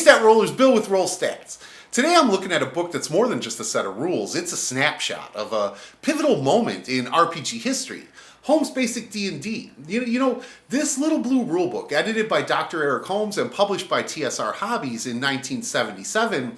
Stat Roller's Bill with RollStats. Today I'm looking at a book that's more than just a set of rules. It's a snapshot of a pivotal moment in RPG history. Holmes Basic D&D. This little blue rulebook, edited by Dr. Eric Holmes and published by TSR Hobbies in 1977,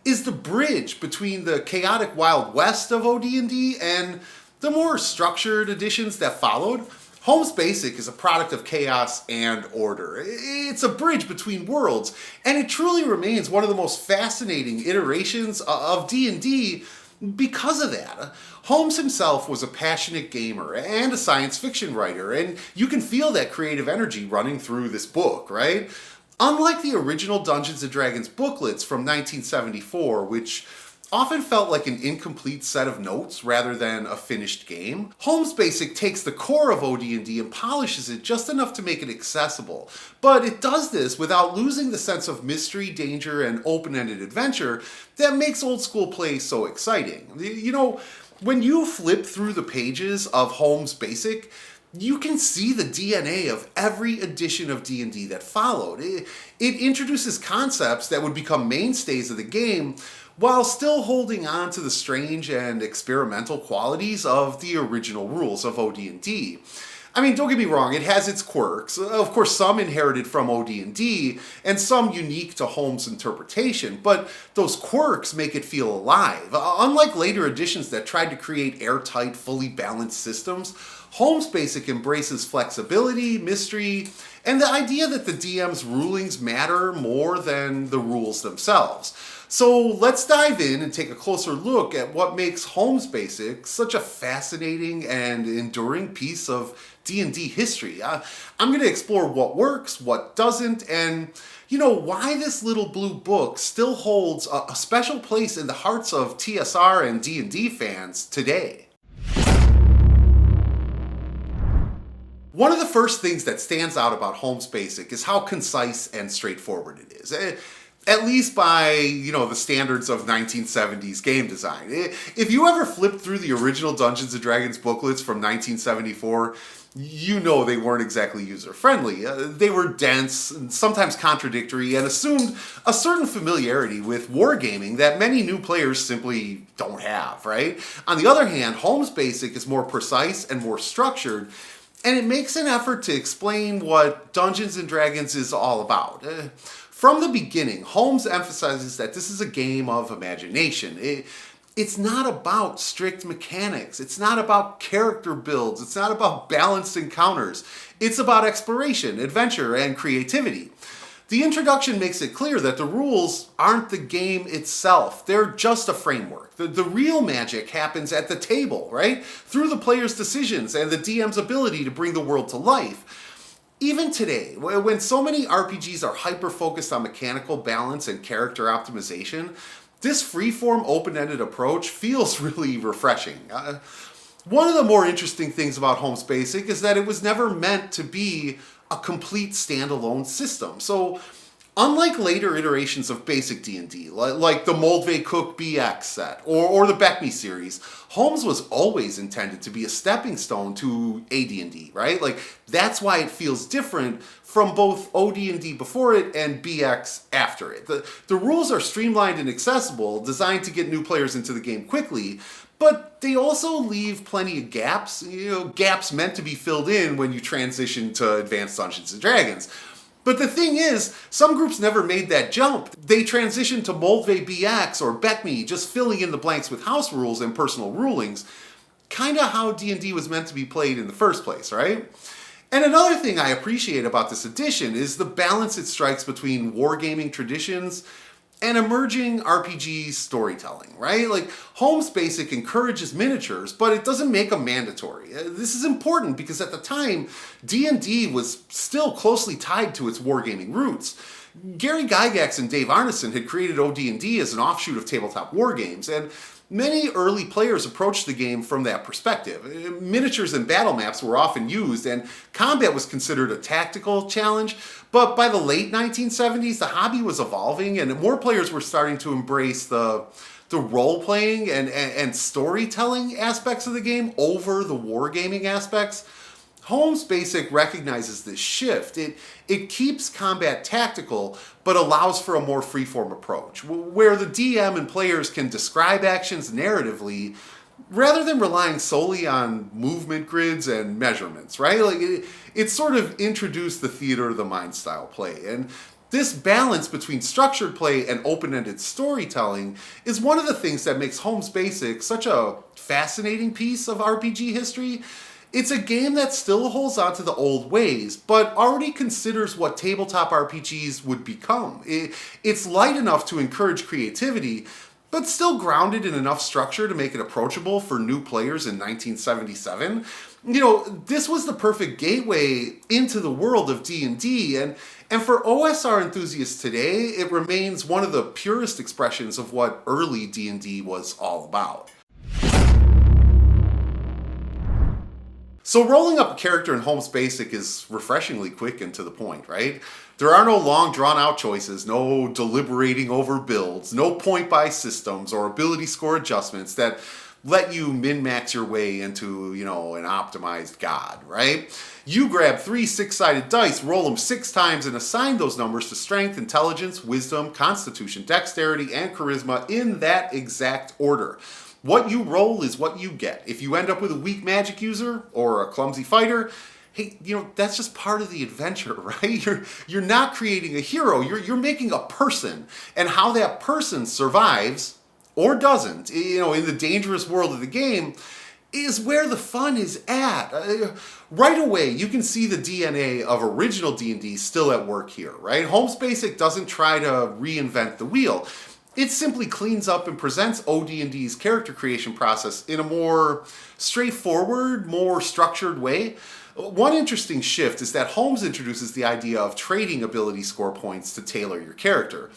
is the bridge between the chaotic Wild West of OD&D and the more structured editions that followed. Holmes Basic is a product of chaos and order. It's a bridge between worlds, and it truly remains one of the most fascinating iterations of D&D because of that. Holmes himself was a passionate gamer and a science fiction writer, and you can feel that creative energy running through this book, right? Unlike the original Dungeons & Dragons booklets from 1974, which often felt like an incomplete set of notes rather than a finished game, Holmes Basic takes the core of OD&D and polishes it just enough to make it accessible. But it does this without losing the sense of mystery, danger, and open-ended adventure that makes old school play so exciting. When you flip through the pages of Holmes Basic, you can see the DNA of every edition of D&D that followed. It introduces concepts that would become mainstays of the game while still holding on to the strange and experimental qualities of the original rules of OD&D. I mean, don't get me wrong, it has its quirks. Of course, some inherited from OD&D and some unique to Holmes' interpretation, but those quirks make it feel alive. Unlike later editions that tried to create airtight, fully balanced systems, Holmes Basic embraces flexibility, mystery, and the idea that the DM's rulings matter more than the rules themselves. So let's dive in and take a closer look at what makes Holmes Basic such a fascinating and enduring piece of D&D history. I'm going to explore what works, what doesn't, and why this little blue book still holds a special place in the hearts of TSR and D&D fans today. One of the first things that stands out about Holmes Basic is how concise and straightforward it is. At least by, the standards of 1970s game design. If you ever flipped through the original Dungeons & Dragons booklets from 1974, they weren't exactly user-friendly. They were dense, and sometimes contradictory, and assumed a certain familiarity with wargaming that many new players simply don't have, right? On the other hand, Holmes Basic is more precise and more structured, and it makes an effort to explain what Dungeons & Dragons is all about. From the beginning, Holmes emphasizes that this is a game of imagination. It's not about strict mechanics. It's not about character builds. It's not about balanced encounters. It's about exploration, adventure, and creativity. The introduction makes it clear that the rules aren't the game itself. They're just a framework. The real magic happens at the table, right? Through the player's decisions and the DM's ability to bring the world to life. Even today, when so many RPGs are hyper-focused on mechanical balance and character optimization, this free-form, open-ended approach feels really refreshing. One of the more interesting things about Holmes Basic is that it was never meant to be a complete standalone system. So, unlike later iterations of basic D&D, like the Moldvay Cook BX set or the Beckme series, Holmes was always intended to be a stepping stone to AD&D, right? That's why it feels different from both OD&D before it and BX after it. The rules are streamlined and accessible, designed to get new players into the game quickly, but they also leave plenty of gaps, gaps meant to be filled in when you transition to Advanced Dungeons & Dragons. But the thing is, some groups never made that jump. They transitioned to Moldvay BX or Beckme, just filling in the blanks with house rules and personal rulings. Kinda how D&D was meant to be played in the first place, right? And another thing I appreciate about this edition is the balance it strikes between wargaming traditions and emerging RPG storytelling, right? Holmes Basic encourages miniatures, but it doesn't make them mandatory. This is important because at the time, D&D was still closely tied to its wargaming roots. Gary Gygax and Dave Arneson had created OD&D as an offshoot of tabletop wargames, and many early players approached the game from that perspective. Miniatures and battle maps were often used, and combat was considered a tactical challenge. But by the late 1970s, the hobby was evolving, and more players were starting to embrace the role-playing and storytelling aspects of the game over the wargaming aspects. Holmes Basic recognizes this shift. It keeps combat tactical, but allows for a more freeform approach, where the DM and players can describe actions narratively rather than relying solely on movement grids and measurements, right? It sort of introduced the theater of the mind style play. And this balance between structured play and open-ended storytelling is one of the things that makes Holmes Basic such a fascinating piece of RPG history. It's a game that still holds on to the old ways, but already considers what tabletop RPGs would become. It's light enough to encourage creativity, but still grounded in enough structure to make it approachable for new players in 1977. This was the perfect gateway into the world of D&D, and for OSR enthusiasts today, it remains one of the purest expressions of what early D&D was all about. So rolling up a character in Holmes Basic is refreshingly quick and to the point, right? There are no long drawn-out choices, no deliberating over builds, no point-buy systems or ability score adjustments that let you min-max your way into, an optimized god, right? You grab 3 6-sided dice, roll them 6 times, and assign those numbers to strength, intelligence, wisdom, constitution, dexterity, and charisma in that exact order. What you roll is what you get. If you end up with a weak magic user or a clumsy fighter, hey, that's just part of the adventure, right? You're not creating a hero. You're making a person, and how that person survives or doesn't, in the dangerous world of the game, is where the fun is at. Right away, you can see the DNA of original D&D still at work here, right? Holmes Basic doesn't try to reinvent the wheel. It simply cleans up and presents OD&D's character creation process in a more straightforward, more structured way. One interesting shift is that Holmes introduces the idea of trading ability score points to tailor your character.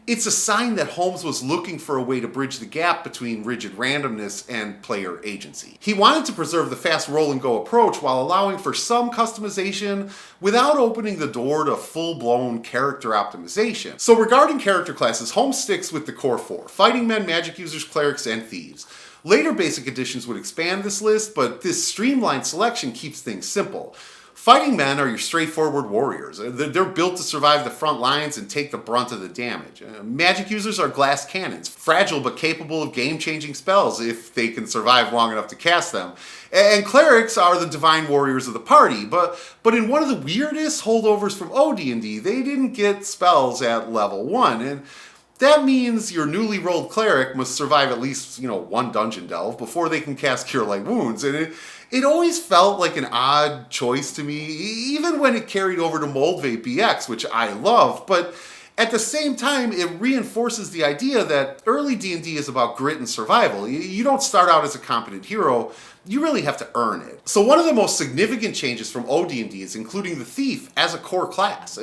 It's a sign that Holmes was looking for a way to bridge the gap between rigid randomness and player agency. He wanted to preserve the fast roll and go approach while allowing for some customization without opening the door to full-blown character optimization. So regarding character classes, Holmes sticks with the core 4: fighting men, magic users, clerics, and thieves. Later basic editions would expand this list, but this streamlined selection keeps things simple. Fighting men are your straightforward warriors. They're built to survive the front lines and take the brunt of the damage. Magic users are glass cannons, fragile but capable of game-changing spells if they can survive long enough to cast them. And clerics are the divine warriors of the party, but in one of the weirdest holdovers from OD&D, they didn't get spells at level 1, and that means your newly rolled cleric must survive at least, 1 dungeon delve before they can cast Cure Light Wounds, and it always felt like an odd choice to me, even when it carried over to Moldvay BX, which I love, but at the same time, it reinforces the idea that early D&D is about grit and survival. You don't start out as a competent hero, you really have to earn it. So one of the most significant changes from OD&D is including the thief as a core class.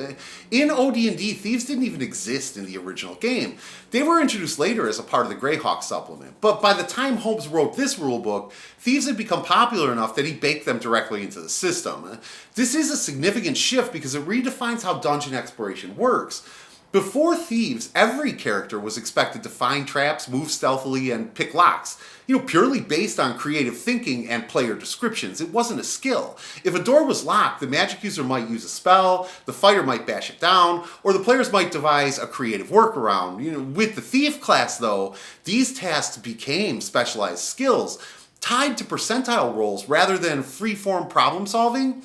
In OD&D, thieves didn't even exist in the original game. They were introduced later as a part of the Greyhawk supplement, but by the time Holmes wrote this rulebook, thieves had become popular enough that he baked them directly into the system. This is a significant shift because it redefines how dungeon exploration works. Before thieves, every character was expected to find traps, move stealthily, and pick locks, purely based on creative thinking and player descriptions. It wasn't a skill. If a door was locked, the magic user might use a spell, the fighter might bash it down, or the players might devise a creative workaround. With the thief class, though, these tasks became specialized skills, tied to percentile rolls rather than free-form problem solving.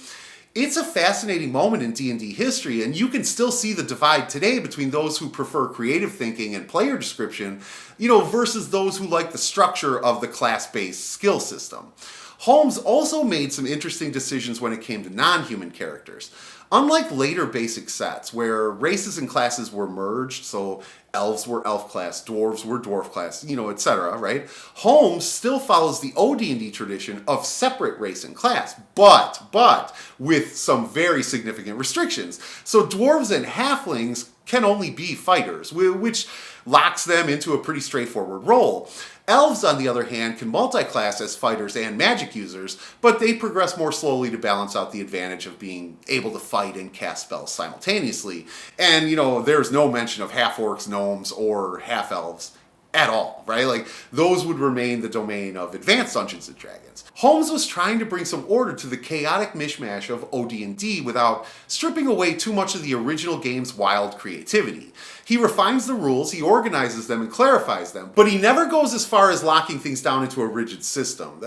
It's a fascinating moment in D&D history, and you can still see the divide today between those who prefer creative thinking and player description, versus those who like the structure of the class-based skill system. Holmes also made some interesting decisions when it came to non-human characters. Unlike later basic sets, where races and classes were merged, so elves were elf class, dwarves were dwarf class, etc., right? Holmes still follows the OD&D tradition of separate race and class, but with some very significant restrictions. So dwarves and halflings can only be fighters, which locks them into a pretty straightforward role. Elves, on the other hand, can multi-class as fighters and magic users, but they progress more slowly to balance out the advantage of being able to fight and cast spells simultaneously. And, there's no mention of half-orcs, gnomes, or half-elves at all, right? Like, those would remain the domain of advanced Dungeons and Dragons. Holmes was trying to bring some order to the chaotic mishmash of OD&D without stripping away too much of the original game's wild creativity. He refines the rules, he organizes them, and clarifies them, but he never goes as far as locking things down into a rigid system.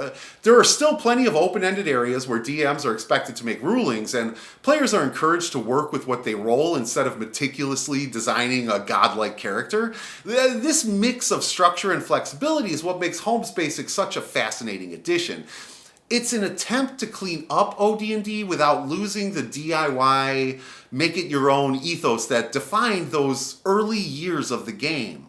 There are still plenty of open-ended areas where DMs are expected to make rulings, and players are encouraged to work with what they roll instead of meticulously designing a godlike character. This mix of structure and flexibility is what makes Holmes Basic such a fascinating addition. It's an attempt to clean up OD&D without losing the DIY, make-it-your-own ethos that defined those early years of the game.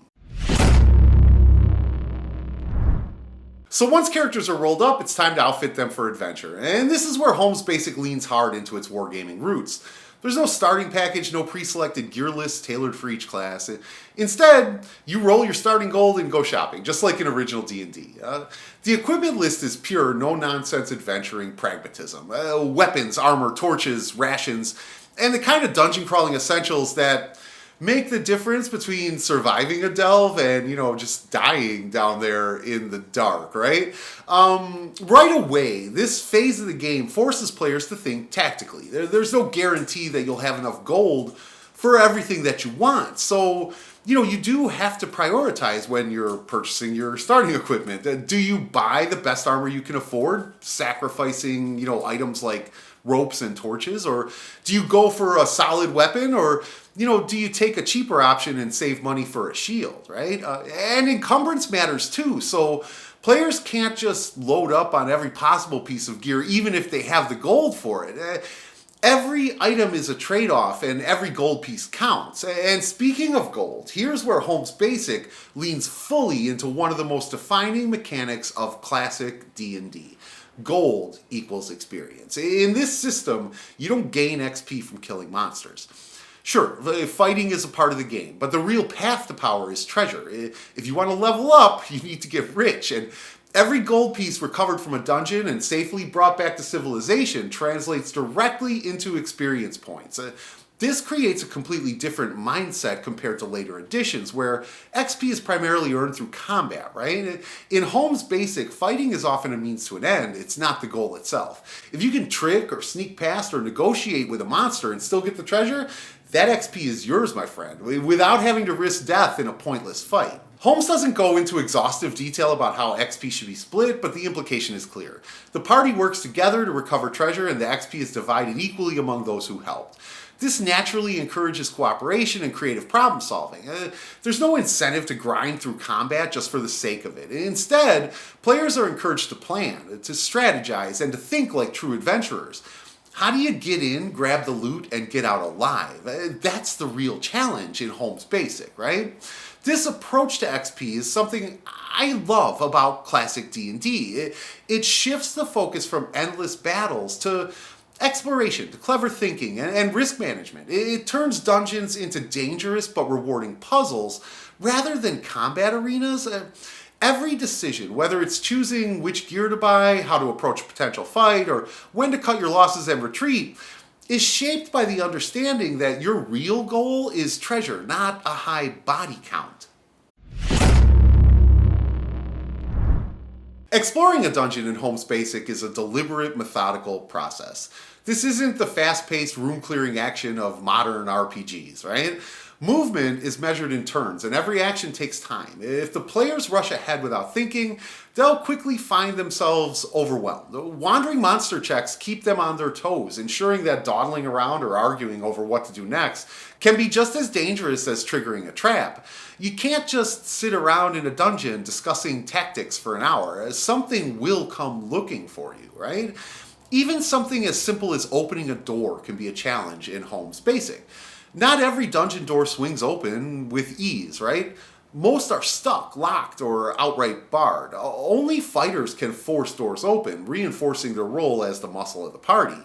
So once characters are rolled up, it's time to outfit them for adventure. And this is where Holmes Basic leans hard into its wargaming roots. There's no starting package, no pre-selected gear list tailored for each class. Instead, you roll your starting gold and go shopping, just like in original D&D. The equipment list is pure, no-nonsense adventuring pragmatism. Weapons, armor, torches, rations, and the kind of dungeon-crawling essentials that make the difference between surviving a delve and, just dying down there in the dark, right? Right away, this phase of the game forces players to think tactically. There's no guarantee that you'll have enough gold for everything that you want. So, you do have to prioritize when you're purchasing your starting equipment. Do you buy the best armor you can afford, sacrificing, items like ropes and torches? Or do you go for a solid weapon? Or, do you take a cheaper option and save money for a shield, right? And encumbrance matters too. So players can't just load up on every possible piece of gear, even if they have the gold for it. Every item is a trade-off, and every gold piece counts. And speaking of gold, here's where Holmes Basic leans fully into one of the most defining mechanics of classic D&D. Gold equals experience. In this system, you don't gain XP from killing monsters. Sure, fighting is a part of the game, but the real path to power is treasure. If you want to level up, you need to get rich, and every gold piece recovered from a dungeon and safely brought back to civilization translates directly into experience points. This creates a completely different mindset compared to later editions, where XP is primarily earned through combat, right? In Holmes Basic, fighting is often a means to an end, it's not the goal itself. If you can trick or sneak past or negotiate with a monster and still get the treasure, that XP is yours, my friend, without having to risk death in a pointless fight. Holmes doesn't go into exhaustive detail about how XP should be split, but the implication is clear. The party works together to recover treasure, and the XP is divided equally among those who helped. This naturally encourages cooperation and creative problem solving. There's no incentive to grind through combat just for the sake of it. Instead, players are encouraged to plan, to strategize, and to think like true adventurers. How do you get in, grab the loot, and get out alive? That's the real challenge in Holmes Basic, right? This approach to XP is something I love about classic D&D. It shifts the focus from endless battles to exploration, to clever thinking, and risk management. It turns dungeons into dangerous but rewarding puzzles rather than combat arenas. Every decision, whether it's choosing which gear to buy, how to approach a potential fight, or when to cut your losses and retreat, is shaped by the understanding that your real goal is treasure, not a high body count. Exploring a dungeon in Holmes Basic is a deliberate, methodical process. This isn't the fast-paced, room-clearing action of modern RPGs, right? Movement is measured in turns, and every action takes time. If the players rush ahead without thinking, they'll quickly find themselves overwhelmed. Wandering monster checks keep them on their toes, ensuring that dawdling around or arguing over what to do next can be just as dangerous as triggering a trap. You can't just sit around in a dungeon discussing tactics for an hour, as something will come looking for you, right? Even something as simple as opening a door can be a challenge in Holmes Basic. Not every dungeon door swings open with ease, right? Most are stuck, locked, or outright barred. Only fighters can force doors open, reinforcing their role as the muscle of the party.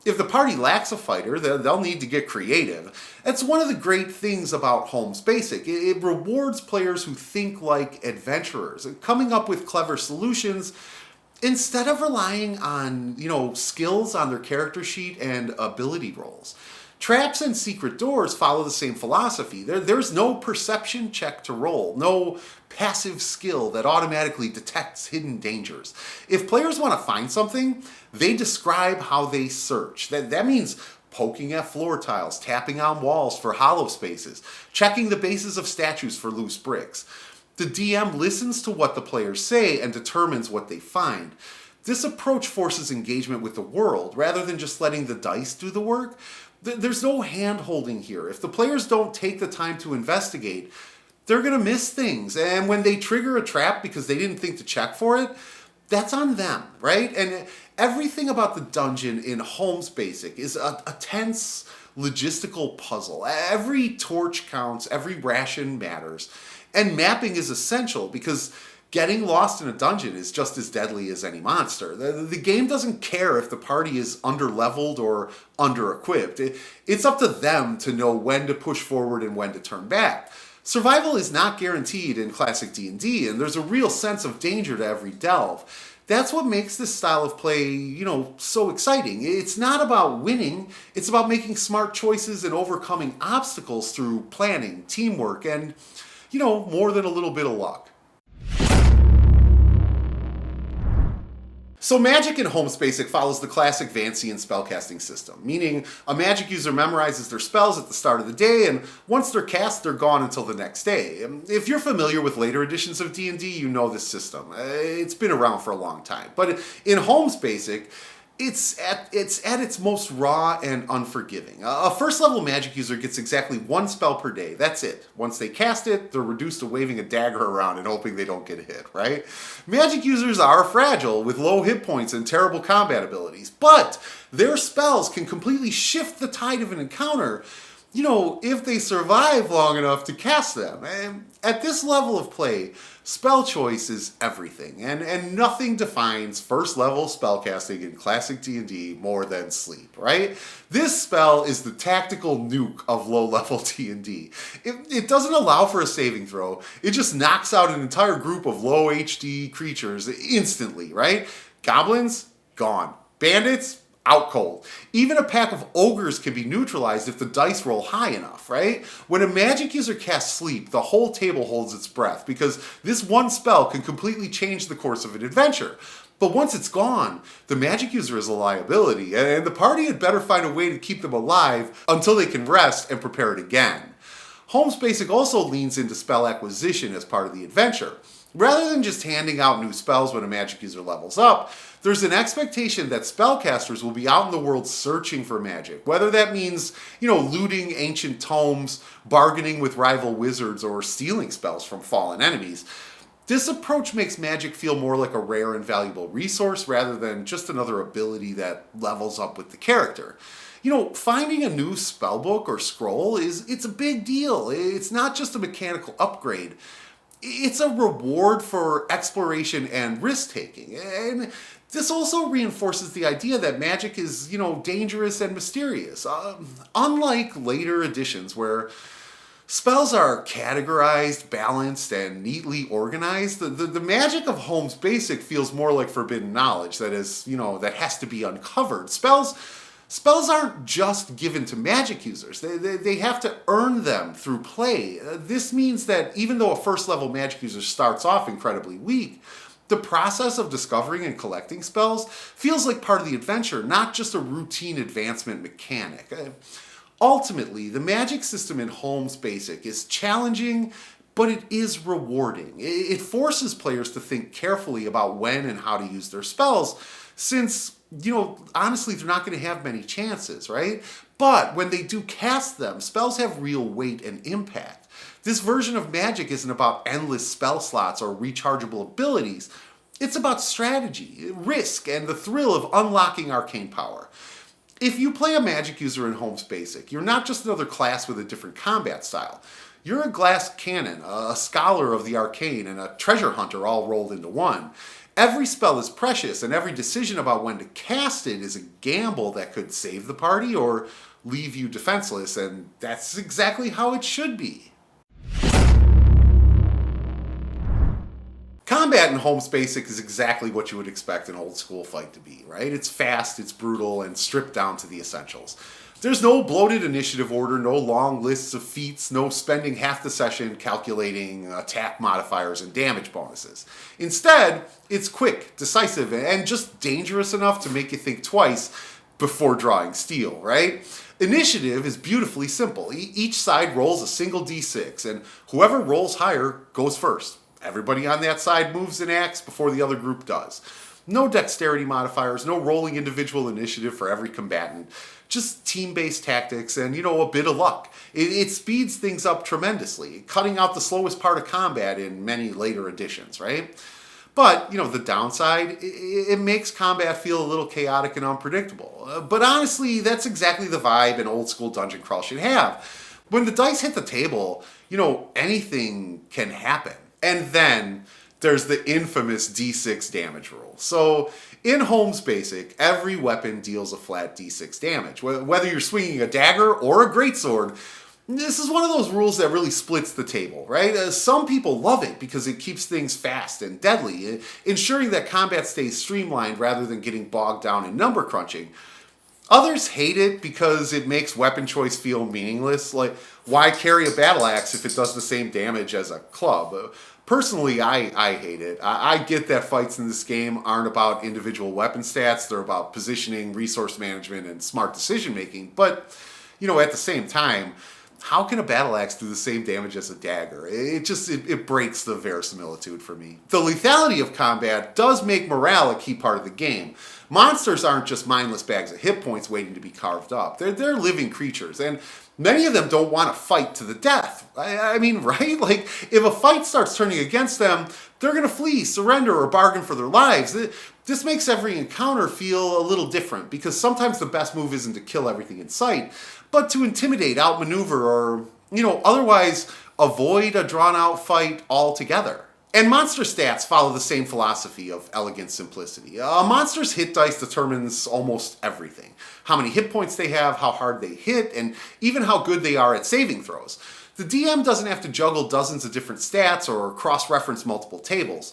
If the party lacks a fighter, they'll need to get creative. That's one of the great things about Holmes Basic. It rewards players who think like adventurers, coming up with clever solutions instead of relying on, skills on their character sheet and ability rolls. Traps and secret doors follow the same philosophy. There's no perception check to roll, no passive skill that automatically detects hidden dangers. If players want to find something, they describe how they search. That means poking at floor tiles, tapping on walls for hollow spaces, checking the bases of statues for loose bricks. The DM listens to what the players say and determines what they find. This approach forces engagement with the world rather than just letting the dice do the work. There's no hand-holding here. If the players don't take the time to investigate, they're going to miss things. And when they trigger a trap because they didn't think to check for it, that's on them, right? And everything about the dungeon in Holmes Basic is a tense logistical puzzle. Every torch counts, every ration matters. And mapping is essential because getting lost in a dungeon is just as deadly as any monster. The game doesn't care if the party is under-leveled or under-equipped. It's up to them to know when to push forward and when to turn back. Survival is not guaranteed in classic D&D, and there's a real sense of danger to every delve. That's what makes this style of play, so exciting. It's not about winning, it's about making smart choices and overcoming obstacles through planning, teamwork, and, more than a little bit of luck. So magic in Holmes Basic follows the classic Vancian spellcasting system, meaning a magic user memorizes their spells at the start of the day, and once they're cast, they're gone until the next day. If you're familiar with later editions of D&D, you know this system. It's been around for a long time. But in Holmes Basic, it's at its most raw and unforgiving. A first-level magic user gets exactly one spell per day. That's it. Once they cast it, they're reduced to waving a dagger around and hoping they don't get hit, right? Magic users are fragile with low hit points and terrible combat abilities, but their spells can completely shift the tide of an encounter, if they survive long enough to cast them. And at this level of play, spell choice is everything, and nothing defines first level spellcasting in classic D&D more than sleep, right? This spell is the tactical nuke of low level D&D. It doesn't allow for a saving throw, it just knocks out an entire group of low HD creatures instantly, right? Goblins, gone. Bandits, out cold. Even a pack of ogres can be neutralized if the dice roll high enough, right? When a magic user casts sleep, the whole table holds its breath because this one spell can completely change the course of an adventure. But once it's gone, the magic user is a liability, and the party had better find a way to keep them alive until they can rest and prepare it again. Holmes Basic also leans into spell acquisition as part of the adventure. Rather than just handing out new spells when a magic user levels up, there's an expectation that spellcasters will be out in the world searching for magic, whether that means, looting ancient tomes, bargaining with rival wizards, or stealing spells from fallen enemies. This approach makes magic feel more like a rare and valuable resource rather than just another ability that levels up with the character. Finding a new spellbook or scroll it's a big deal. It's not just a mechanical upgrade. It's a reward for exploration and risk-taking. And this also reinforces the idea that magic is, dangerous and mysterious. Unlike later editions where spells are categorized, balanced, and neatly organized, the magic of Holmes Basic feels more like forbidden knowledge that has to be uncovered. Spells aren't just given to magic users. They have to earn them through play. This means that even though a first-level magic user starts off incredibly weak, the process of discovering and collecting spells feels like part of the adventure, not just a routine advancement mechanic. Ultimately, the magic system in Holmes Basic is challenging, but it is rewarding. It forces players to think carefully about when and how to use their spells, since honestly, they're not going to have many chances, right? But when they do cast them, spells have real weight and impact. This version of magic isn't about endless spell slots or rechargeable abilities. It's about strategy, risk, and the thrill of unlocking arcane power. If you play a magic user in Holmes Basic, you're not just another class with a different combat style. You're a glass cannon, a scholar of the arcane, and a treasure hunter all rolled into one. Every spell is precious, and every decision about when to cast it is a gamble that could save the party or leave you defenseless, and that's exactly how it should be. Combat in Holmes Basic is exactly what you would expect an old school fight to be, right? It's fast, it's brutal, and stripped down to the essentials. There's no bloated initiative order, no long lists of feats, no spending half the session calculating attack modifiers and damage bonuses. Instead, it's quick, decisive, and just dangerous enough to make you think twice before drawing steel, right? Initiative is beautifully simple. Each side rolls a single d6, and whoever rolls higher goes first. Everybody on that side moves and acts before the other group does. No dexterity modifiers, no rolling individual initiative for every combatant. Just team-based tactics and, a bit of luck. It speeds things up tremendously, cutting out the slowest part of combat in many later editions, right? But, the downside, it makes combat feel a little chaotic and unpredictable. But honestly, that's exactly the vibe an old school dungeon crawl should have. When the dice hit the table, anything can happen. And then there's the infamous D6 damage rule. So in Holmes Basic, every weapon deals a flat D6 damage. Whether you're swinging a dagger or a greatsword, this is one of those rules that really splits the table, right? Some people love it because it keeps things fast and deadly, ensuring that combat stays streamlined rather than getting bogged down in number crunching. Others hate it because it makes weapon choice feel meaningless. Like, why carry a battle axe if it does the same damage as a club? Personally, I hate it. I get that fights in this game aren't about individual weapon stats. They're about positioning, resource management, and smart decision making. But, at the same time, how can a battle axe do the same damage as a dagger? It breaks the verisimilitude for me. The lethality of combat does make morale a key part of the game. Monsters aren't just mindless bags of hit points waiting to be carved up. They're living creatures, and many of them don't want to fight to the death. I mean, right? Like, if a fight starts turning against them, they're going to flee, surrender, or bargain for their lives. This makes every encounter feel a little different, because sometimes the best move isn't to kill everything in sight, but to intimidate, outmaneuver, or, otherwise avoid a drawn-out fight altogether. And monster stats follow the same philosophy of elegant simplicity. A monster's hit dice determines almost everything. How many hit points they have, how hard they hit, and even how good they are at saving throws. The DM doesn't have to juggle dozens of different stats or cross-reference multiple tables.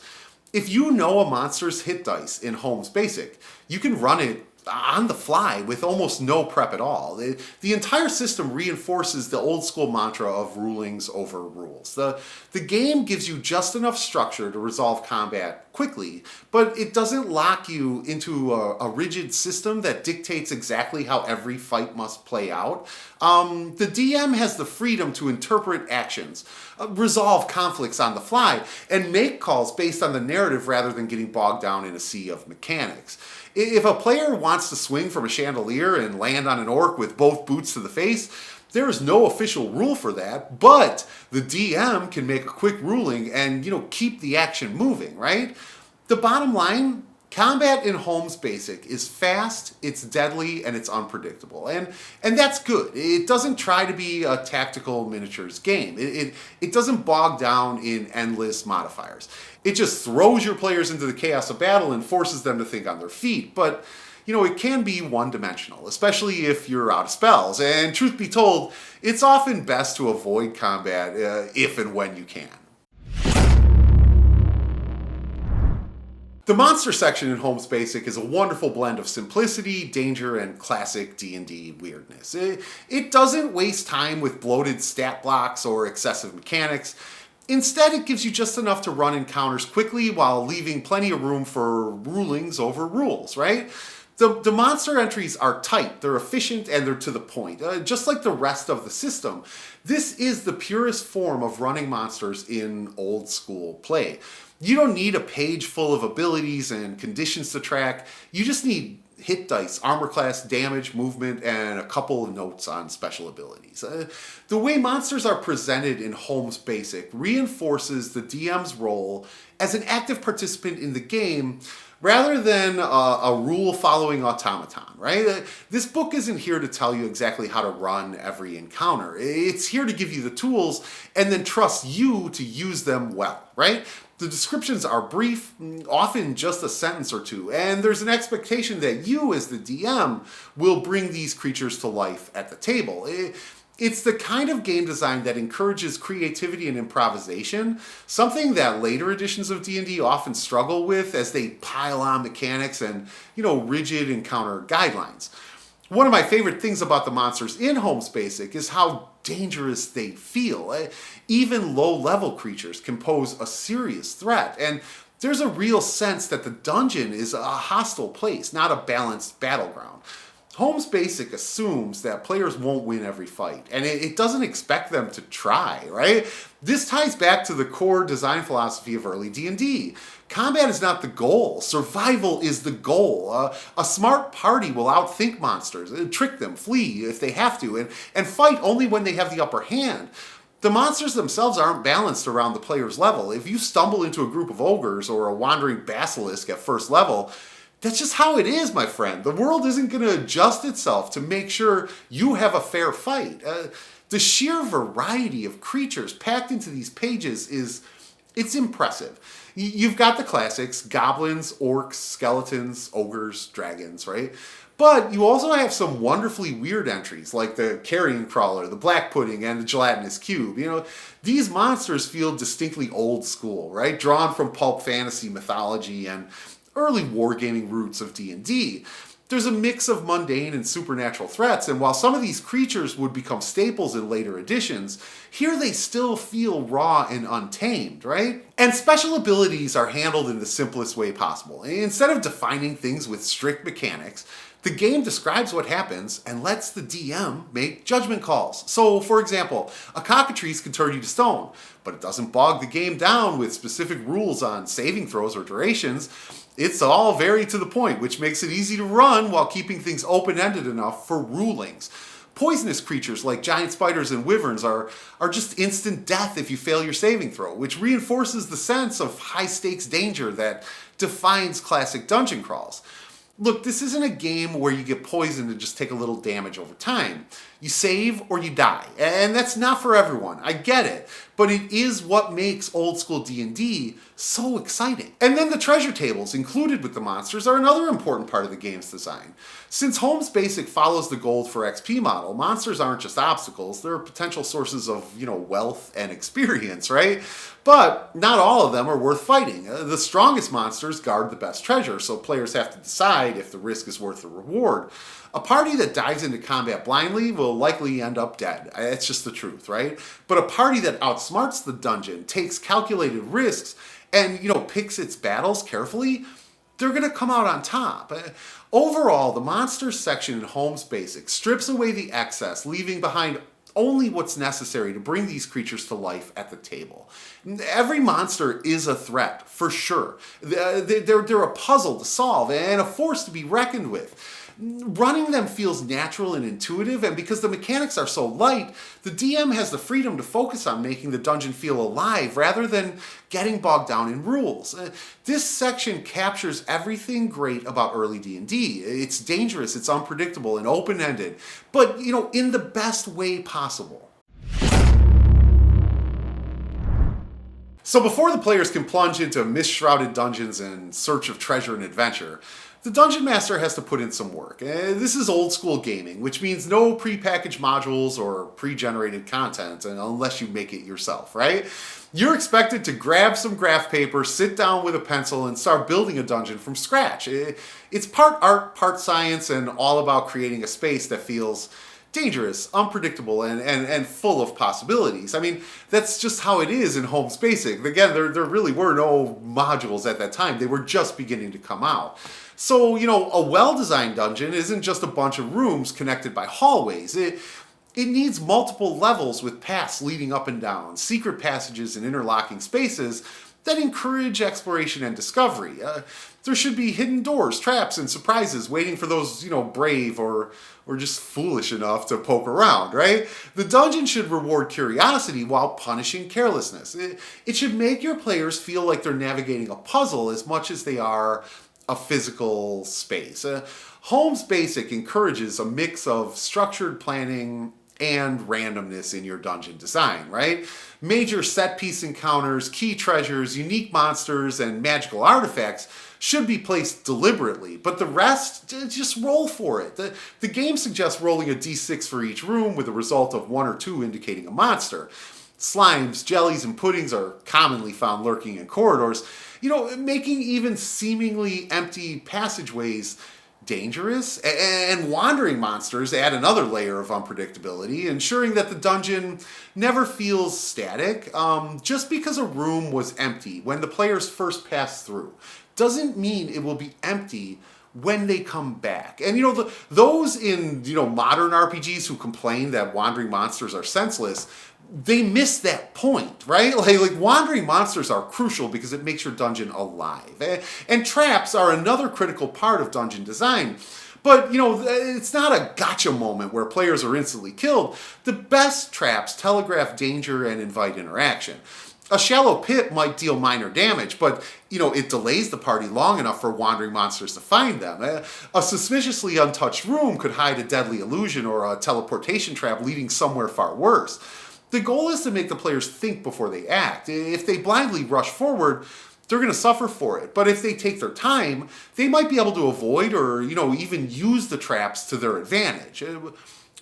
If you know a monster's hit dice in Holmes Basic, you can run it on the fly with almost no prep at all. The entire system reinforces the old school mantra of rulings over rules. The game gives you just enough structure to resolve combat quickly, but it doesn't lock you into a rigid system that dictates exactly how every fight must play out. The DM has the freedom to interpret actions, resolve conflicts on the fly, and make calls based on the narrative rather than getting bogged down in a sea of mechanics. If a player wants to swing from a chandelier and land on an orc with both boots to the face, there is no official rule for that, but the DM can make a quick ruling and, keep the action moving, right? The bottom line, combat in Holmes Basic is fast, it's deadly, and it's unpredictable. And that's good. It doesn't try to be a tactical miniatures game. It doesn't bog down in endless modifiers. It just throws your players into the chaos of battle and forces them to think on their feet. But, it can be one-dimensional, especially if you're out of spells. And truth be told, it's often best to avoid combat if and when you can. The monster section in Holmes Basic is a wonderful blend of simplicity, danger, and classic D&D weirdness. It doesn't waste time with bloated stat blocks or excessive mechanics. Instead, it gives you just enough to run encounters quickly while leaving plenty of room for rulings over rules, right? The monster entries are tight, they're efficient, and they're to the point. Just like the rest of the system, this is the purest form of running monsters in old school play. You don't need a page full of abilities and conditions to track. You just need hit dice, armor class, damage, movement, and a couple of notes on special abilities. The way monsters are presented in Holmes Basic reinforces the DM's role as an active participant in the game rather than a rule-following automaton, right? This book isn't here to tell you exactly how to run every encounter. It's here to give you the tools and then trust you to use them well, right? The descriptions are brief, often just a sentence or two, and there's an expectation that you, as the DM, will bring these creatures to life at the table. It's the kind of game design that encourages creativity and improvisation, something that later editions of D&D often struggle with as they pile on mechanics and, rigid encounter guidelines. One of my favorite things about the monsters in Holmes Basic is how dangerous they feel. Even low-level creatures can pose a serious threat, and there's a real sense that the dungeon is a hostile place, not a balanced battleground. Holmes Basic assumes that players won't win every fight, and it doesn't expect them to try, right? This ties back to the core design philosophy of early D&D. Combat is not the goal, survival is the goal. A smart party will outthink monsters, trick them, flee if they have to, and fight only when they have the upper hand. The monsters themselves aren't balanced around the player's level. If you stumble into a group of ogres or a wandering basilisk at first level, that's just how it is, my friend. The world isn't going to adjust itself to make sure you have a fair fight. The sheer variety of creatures packed into these pages it's impressive. You've got the classics: goblins, orcs, skeletons, ogres, dragons, right? But you also have some wonderfully weird entries like the carrion crawler, the black pudding, and the gelatinous cube. These monsters feel distinctly old school, right? Drawn from pulp fantasy mythology and early wargaming roots of D&D. There's a mix of mundane and supernatural threats, and while some of these creatures would become staples in later editions, here they still feel raw and untamed, right? And special abilities are handled in the simplest way possible. Instead of defining things with strict mechanics, the game describes what happens and lets the DM make judgment calls. So, for example, a cockatrice can turn you to stone, but it doesn't bog the game down with specific rules on saving throws or durations. It's all very to the point, which makes it easy to run while keeping things open-ended enough for rulings. Poisonous creatures like giant spiders and wyverns are just instant death if you fail your saving throw, which reinforces the sense of high-stakes danger that defines classic dungeon crawls. Look, this isn't a game where you get poisoned and just take a little damage over time. You save or you die, and that's not for everyone. I get it, but it is what makes old school D&D so exciting. And then the treasure tables included with the monsters are another important part of the game's design. Since Holmes Basic follows the gold for XP model, monsters aren't just obstacles, they're potential sources of, wealth and experience, right? But not all of them are worth fighting. The strongest monsters guard the best treasure, so players have to decide if the risk is worth the reward. A party that dives into combat blindly will likely end up dead. It's just the truth, right? But a party that outsmarts the dungeon, takes calculated risks, and, picks its battles carefully, they're going to come out on top. Overall, the monsters section in Holmes Basic strips away the excess, leaving behind only what's necessary to bring these creatures to life at the table. Every monster is a threat, for sure. They're a puzzle to solve and a force to be reckoned with. Running them feels natural and intuitive, and because the mechanics are so light, the DM has the freedom to focus on making the dungeon feel alive rather than getting bogged down in rules. This section captures everything great about early D&D. It's dangerous, it's unpredictable, and open-ended, but, in the best way possible. So before the players can plunge into mist-shrouded dungeons in search of treasure and adventure, the Dungeon Master has to put in some work. This is old school gaming, which means no pre-packaged modules or pre-generated content unless you make it yourself, right? You're expected to grab some graph paper, sit down with a pencil, and start building a dungeon from scratch. It's part art, part science, and all about creating a space that feels dangerous, unpredictable, and full of possibilities. I mean, that's just how it is in Holmes Basic. Again, there really were no modules at that time. They were just beginning to come out. So, a well-designed dungeon isn't just a bunch of rooms connected by hallways. It needs multiple levels with paths leading up and down, secret passages and interlocking spaces that encourage exploration and discovery. There should be hidden doors, traps, and surprises waiting for those, brave or just foolish enough to poke around, right? The dungeon should reward curiosity while punishing carelessness. It should make your players feel like they're navigating a puzzle as much as they are a physical space. Holmes Basic encourages a mix of structured planning and randomness in your dungeon design, right? Major set piece encounters, key treasures, unique monsters, and magical artifacts should be placed deliberately, but the rest, just roll for it. The game suggests rolling a d6 for each room with a result of 1 or 2 indicating a monster. Slimes, jellies, and puddings are commonly found lurking in corridors, making even seemingly empty passageways dangerous, and wandering monsters add another layer of unpredictability, ensuring that the dungeon never feels static. Just because a room was empty when the players first pass through doesn't mean it will be empty when they come back. And those in modern RPGs who complain that wandering monsters are senseless, they miss that point, right? Like wandering monsters are crucial because it makes your dungeon alive. And traps are another critical part of dungeon design. But, it's not a gotcha moment where players are instantly killed. The best traps telegraph danger and invite interaction. A shallow pit might deal minor damage, but, it delays the party long enough for wandering monsters to find them. A suspiciously untouched room could hide a deadly illusion or a teleportation trap leading somewhere far worse. The goal is to make the players think before they act. If they blindly rush forward, they're going to suffer for it. But if they take their time, they might be able to avoid or, even use the traps to their advantage.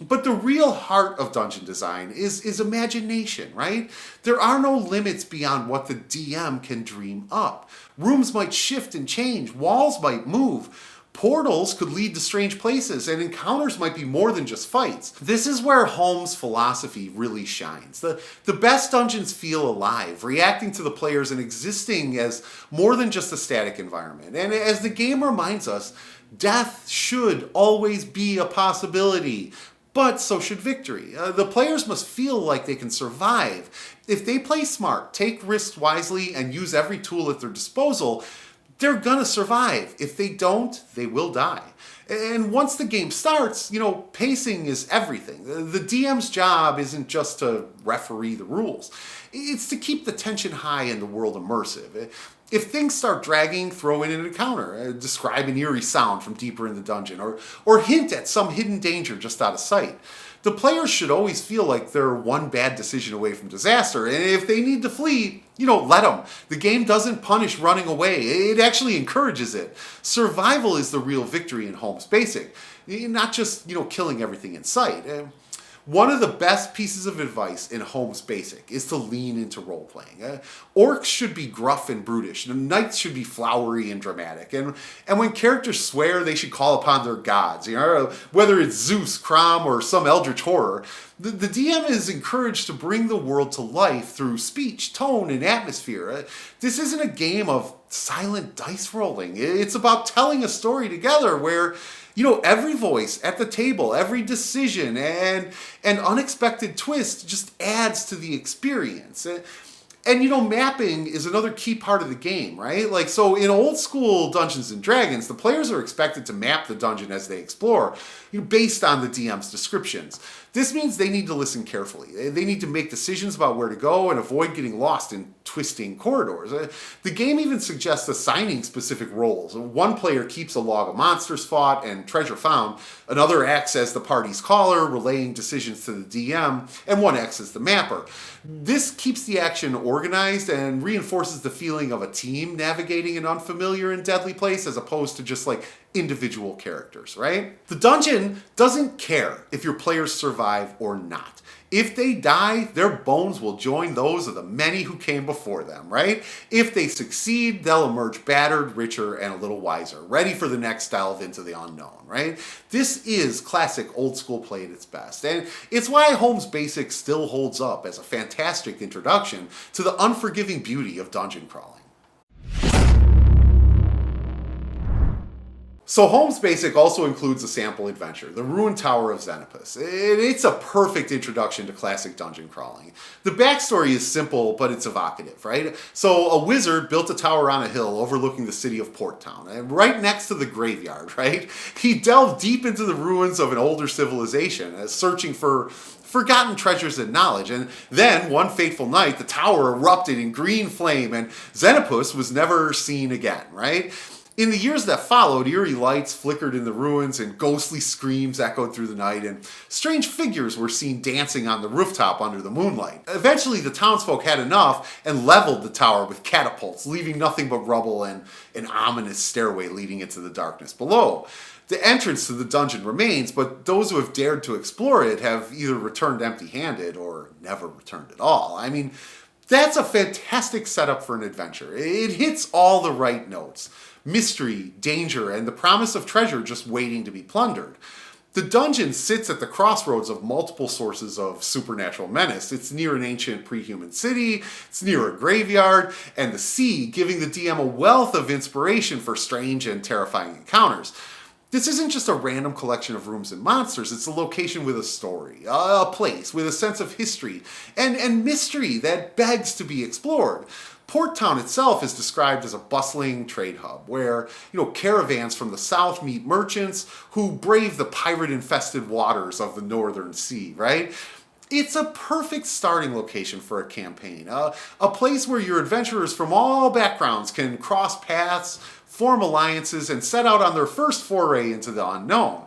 But the real heart of dungeon design is imagination, right? There are no limits beyond what the DM can dream up. Rooms might shift and change, walls might move, portals could lead to strange places, and encounters might be more than just fights. This is where Holmes' philosophy really shines. The best dungeons feel alive, reacting to the players and existing as more than just a static environment. And as the game reminds us, death should always be a possibility, but so should victory. The players must feel like they can survive. If they play smart, take risks wisely, and use every tool at their disposal, they're gonna survive. If they don't, they will die. And once the game starts, pacing is everything. The DM's job isn't just to referee the rules. It's to keep the tension high and the world immersive. If things start dragging, throw in an encounter, describe an eerie sound from deeper in the dungeon, or hint at some hidden danger just out of sight. The players should always feel like they're one bad decision away from disaster, and if they need to flee, let them. The game doesn't punish running away, it actually encourages it. Survival is the real victory in Holmes Basic, not just, killing everything in sight. One of the best pieces of advice in Holmes Basic is to lean into role-playing. Orcs should be gruff and brutish, and knights should be flowery and dramatic. And when characters swear, they should call upon their gods. Whether it's Zeus, Crom, or some eldritch horror, the DM is encouraged to bring the world to life through speech, tone, and atmosphere. This isn't a game of silent dice rolling. It's about telling a story together where every voice at the table, every decision, and an unexpected twist just adds to the experience. And mapping is another key part of the game, right? So in old school Dungeons and Dragons, the players are expected to map the dungeon as they explore, based on the DM's descriptions. This means they need to listen carefully. They need to make decisions about where to go and avoid getting lost in twisting corridors. The game even suggests assigning specific roles. One player keeps a log of monsters fought and treasure found. Another acts as the party's caller, relaying decisions to the DM, and one acts as the mapper. This keeps the action organized and reinforces the feeling of a team navigating an unfamiliar and deadly place as opposed to just individual characters, right? The dungeon doesn't care if your players survive or not. If they die, their bones will join those of the many who came before them, right? If they succeed, they'll emerge battered, richer, and a little wiser, ready for the next delve into the unknown, right? This is classic old school play at its best, and it's why Holmes Basic still holds up as a fantastic introduction to the unforgiving beauty of dungeon crawling. So Holmes Basic also includes a sample adventure, The Ruined Tower of Zenopus. It's a perfect introduction to classic dungeon crawling. The backstory is simple, but it's evocative, right? So a wizard built a tower on a hill overlooking the city of Porttown, and right next to the graveyard, right? He delved deep into the ruins of an older civilization, searching for forgotten treasures and knowledge. And then, one fateful night, the tower erupted in green flame, and Zenopus was never seen again, right? In the years that followed, eerie lights flickered in the ruins and ghostly screams echoed through the night, and strange figures were seen dancing on the rooftop under the moonlight. Eventually, the townsfolk had enough and leveled the tower with catapults, leaving nothing but rubble and an ominous stairway leading into the darkness below. The entrance to the dungeon remains, but those who have dared to explore it have either returned empty-handed or never returned at all. That's a fantastic setup for an adventure. It hits all the right notes. Mystery, danger, and the promise of treasure just waiting to be plundered. The dungeon sits at the crossroads of multiple sources of supernatural menace. It's near an ancient pre-human city, it's near a graveyard, and the sea, giving the DM a wealth of inspiration for strange and terrifying encounters. This isn't just a random collection of rooms and monsters, it's a location with a story, a place with a sense of history and mystery that begs to be explored. Port Town itself is described as a bustling trade hub where, caravans from the south meet merchants who brave the pirate-infested waters of the northern sea, right? It's a perfect starting location for a campaign, a place where your adventurers from all backgrounds can cross paths, form alliances, and set out on their first foray into the unknown.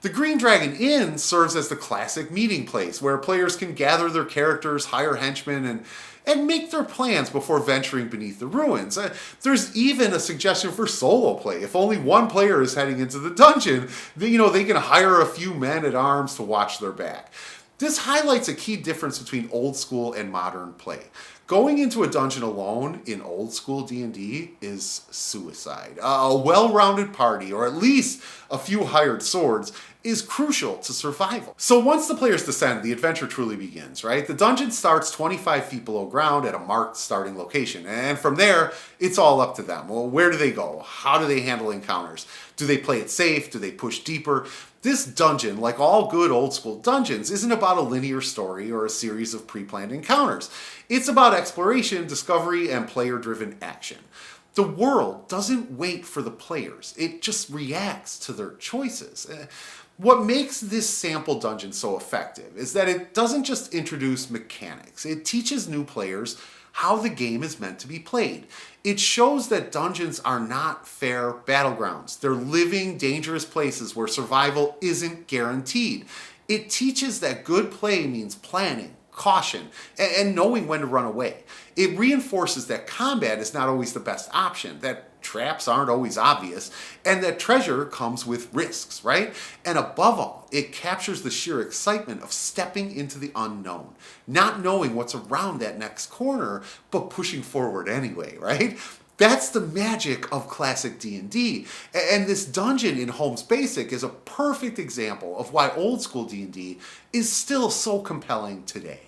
The Green Dragon Inn serves as the classic meeting place where players can gather their characters, hire henchmen, and make their plans before venturing beneath the ruins. There's even a suggestion for solo play. If only one player is heading into the dungeon, they can hire a few men at arms to watch their back. This highlights a key difference between old school and modern play. Going into a dungeon alone in old school D&D is suicide. A well-rounded party, or at least a few hired swords, is crucial to survival. So once the players descend, the adventure truly begins, right? The dungeon starts 25 feet below ground at a marked starting location. And from there, it's all up to them. Well, where do they go? How do they handle encounters? Do they play it safe? Do they push deeper? This dungeon, like all good old school dungeons, isn't about a linear story or a series of pre-planned encounters. It's about exploration, discovery, and player-driven action. The world doesn't wait for the players. It just reacts to their choices. What makes this sample dungeon so effective is that it doesn't just introduce mechanics. It teaches new players how the game is meant to be played. It shows that dungeons are not fair battlegrounds. They're living, dangerous places where survival isn't guaranteed. It teaches that good play means planning, caution, and knowing when to run away. It reinforces that combat is not always the best option, that traps aren't always obvious, and that treasure comes with risks, right? And above all, it captures the sheer excitement of stepping into the unknown, not knowing what's around that next corner, but pushing forward anyway, right? That's the magic of classic D&D, and this dungeon in Holmes Basic is a perfect example of why old school D&D is still so compelling today.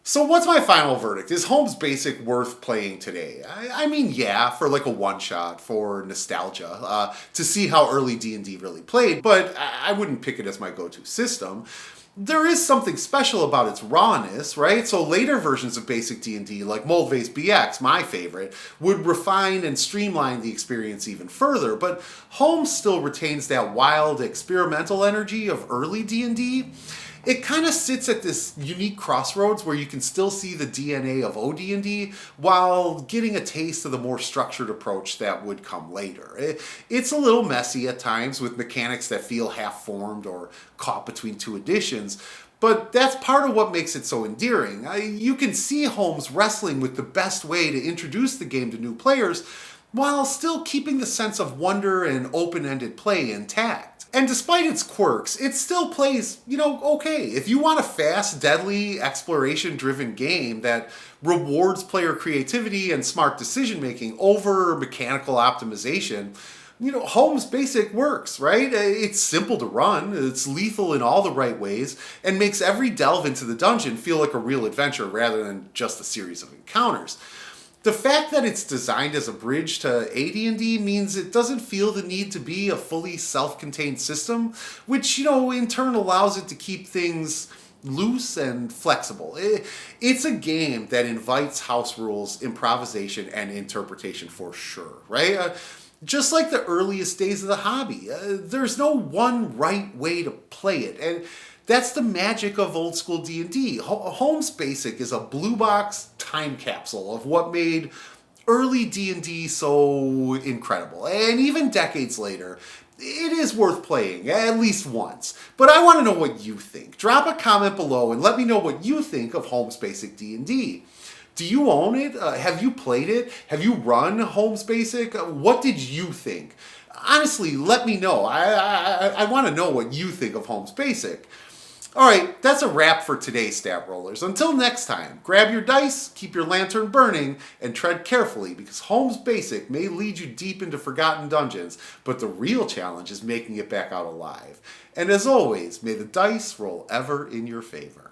So what's my final verdict? Is Holmes Basic worth playing today? I mean, yeah, for like a one-shot, for nostalgia, to see how early D&D really played, but I wouldn't pick it as my go-to system. There is something special about its rawness, right? So later versions of basic D&D, like Mold-Based BX, my favorite, would refine and streamline the experience even further, but Holmes still retains that wild, experimental energy of early D&D. It kind of sits at this unique crossroads where you can still see the DNA of OD&D while getting a taste of the more structured approach that would come later. It's a little messy at times with mechanics that feel half-formed or caught between two editions, but that's part of what makes it so endearing. You can see Holmes wrestling with the best way to introduce the game to new players while still keeping the sense of wonder and open-ended play intact. And despite its quirks, it still plays, okay. If you want a fast, deadly, exploration-driven game that rewards player creativity and smart decision-making over mechanical optimization, Holmes Basic works, right? It's simple to run, it's lethal in all the right ways, and makes every delve into the dungeon feel like a real adventure rather than just a series of encounters. The fact that it's designed as a bridge to AD&D means it doesn't feel the need to be a fully self-contained system, which, in turn allows it to keep things loose and flexible. It's a game that invites house rules, improvisation, and interpretation for sure, right? Just like the earliest days of the hobby, there's no one right way to play it, and that's the magic of old school D&D. Holmes Basic is a blue box time capsule of what made early D&D so incredible. And even decades later, it is worth playing, at least once. But I want to know what you think. Drop a comment below and let me know what you think of Holmes Basic D&D. Do you own it? Have you played it? Have you run Holmes Basic? What did you think? Honestly, let me know. I want to know what you think of Holmes Basic. Alright, that's a wrap for today's Stat Rollers. Until next time, grab your dice, keep your lantern burning, and tread carefully because Holmes Basic may lead you deep into forgotten dungeons, but the real challenge is making it back out alive. And as always, may the dice roll ever in your favor.